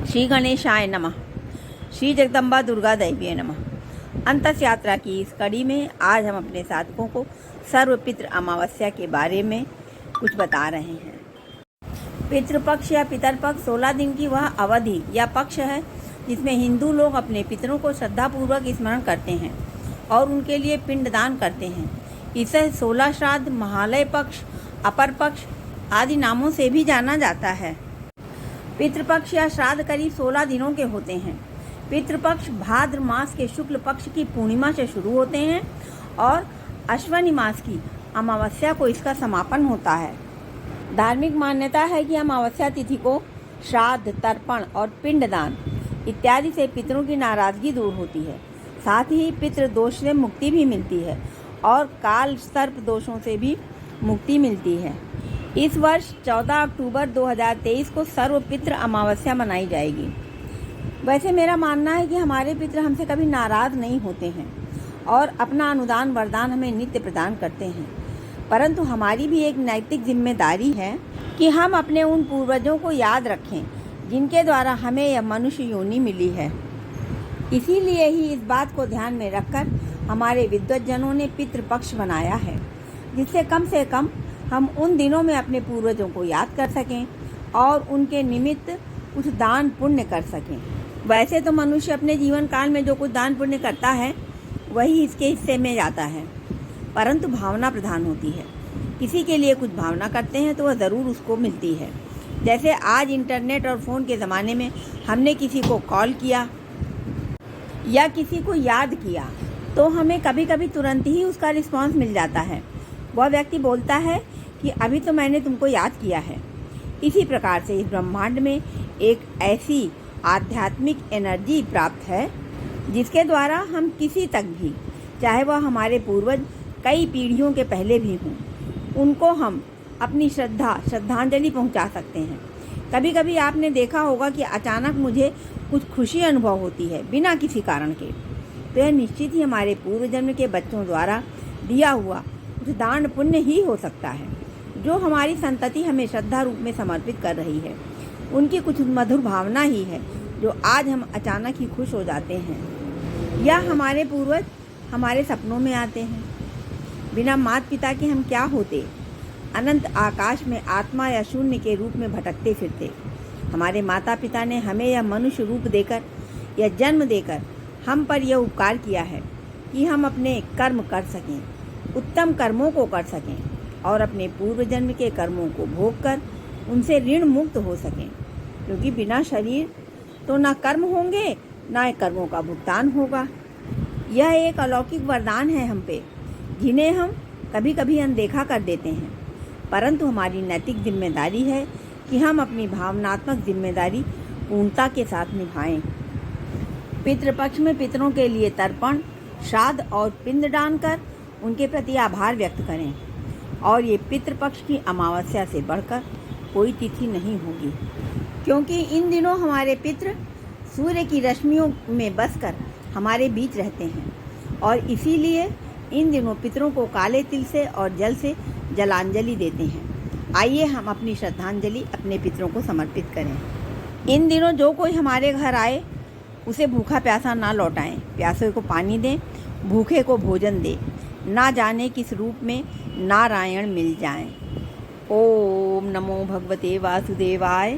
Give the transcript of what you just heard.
श्री गणेशाय नमः। श्री जगदम्बा दुर्गा दैवीय नमः। अंतस यात्रा की इस कड़ी में आज हम अपने साधकों को सर्वपितृ अमावस्या के बारे में कुछ बता रहे हैं। पितृपक्ष या पितरपक्ष 16 दिन की वह अवधि या पक्ष है जिसमें हिंदू लोग अपने पितरों को श्रद्धापूर्वक स्मरण करते हैं और उनके लिए पिंडदान करते हैं। इसे 16 श्राद्ध, महालय पक्ष, अपर पक्ष आदि नामों से भी जाना जाता है। पितृपक्ष या श्राद्ध करीब 16 दिनों के होते हैं। पितृपक्ष भाद्र मास के शुक्ल पक्ष की पूर्णिमा से शुरू होते हैं और अश्विनी मास की अमावस्या को इसका समापन होता है। धार्मिक मान्यता है कि अमावस्या तिथि को श्राद्ध, तर्पण और पिंडदान इत्यादि से पितरों की नाराजगी दूर होती है। साथ ही पितृ दोष से मुक्ति भी मिलती है और काल सर्प दोषों से भी मुक्ति मिलती है। इस वर्ष 14 अक्टूबर 2023 को सर्वपितृ अमावस्या मनाई जाएगी। वैसे मेरा मानना है कि हमारे पितृ हमसे कभी नाराज नहीं होते हैं और अपना अनुदान वरदान हमें नित्य प्रदान करते हैं, परंतु हमारी भी एक नैतिक जिम्मेदारी है कि हम अपने उन पूर्वजों को याद रखें जिनके द्वारा हमें यह मनुष्य योनि मिली है। इसीलिए ही इस बात को ध्यान में रखकर हमारे विद्वज्जनों ने पितृपक्ष बनाया है, जिससे कम हम उन दिनों में अपने पूर्वजों को याद कर सकें और उनके निमित्त कुछ दान पुण्य कर सकें। वैसे तो मनुष्य अपने जीवन काल में जो कुछ दान पुण्य करता है वही इसके हिस्से में जाता है, परंतु भावना प्रधान होती है। किसी के लिए कुछ भावना करते हैं तो वह ज़रूर उसको मिलती है। जैसे आज इंटरनेट और फ़ोन के ज़माने में हमने किसी को कॉल किया या किसी को याद किया तो हमें कभी कभी तुरंत ही उसका रिस्पॉन्स मिल जाता है। वह व्यक्ति बोलता है कि अभी तो मैंने तुमको याद किया है। इसी प्रकार से इस ब्रह्मांड में एक ऐसी आध्यात्मिक एनर्जी प्राप्त है जिसके द्वारा हम किसी तक भी, चाहे वह हमारे पूर्वज कई पीढ़ियों के पहले भी हों, उनको हम अपनी श्रद्धांजलि पहुंचा सकते हैं। कभी कभी आपने देखा होगा कि अचानक मुझे कुछ खुशी अनुभव होती है बिना किसी कारण के, तो यह निश्चित ही हमारे पूर्व जन्म के बच्चों द्वारा दिया हुआ कुछ दान पुण्य ही हो सकता है, जो हमारी संतति हमें श्रद्धा रूप में समर्पित कर रही है। उनकी कुछ मधुर भावना ही है जो आज हम अचानक ही खुश हो जाते हैं, या हमारे पूर्वज हमारे सपनों में आते हैं। बिना माता पिता के हम क्या होते, अनंत आकाश में आत्मा या शून्य के रूप में भटकते फिरते। हमारे माता पिता ने हमें यह मनुष्य रूप देकर, यह जन्म देकर हम पर यह उपकार किया है कि हम अपने कर्म कर सकें, उत्तम कर्मों को कर सकें और अपने पूर्व जन्म के कर्मों को भोग कर उनसे ऋण मुक्त हो सकें, क्योंकि बिना शरीर तो ना कर्म होंगे ना कर्मों का भुगतान होगा। यह एक अलौकिक वरदान है हम पे, जिन्हें हम कभी कभी अनदेखा कर देते हैं, परंतु हमारी नैतिक जिम्मेदारी है कि हम अपनी भावनात्मक जिम्मेदारी पूर्णता के साथ निभाएं। पितृपक्ष में पितरों के लिए तर्पण, श्राद्ध और पिंडदान कर उनके प्रति आभार व्यक्त करें, और ये पितृपक्ष की अमावस्या से बढ़कर कोई तिथि नहीं होगी, क्योंकि इन दिनों हमारे पितृ सूर्य की रश्मियों में बसकर हमारे बीच रहते हैं और इसीलिए इन दिनों पितरों को काले तिल से और जल से जलांजलि देते हैं। आइए हम अपनी श्रद्धांजलि अपने पितरों को समर्पित करें। इन दिनों जो कोई हमारे घर आए उसे भूखा प्यासा ना लौटाएं, प्यासे को पानी दें, भूखे को भोजन दें, ना जाने किस रूप में नारायण मिल जाएं। ओम नमो भगवते वासुदेवाय।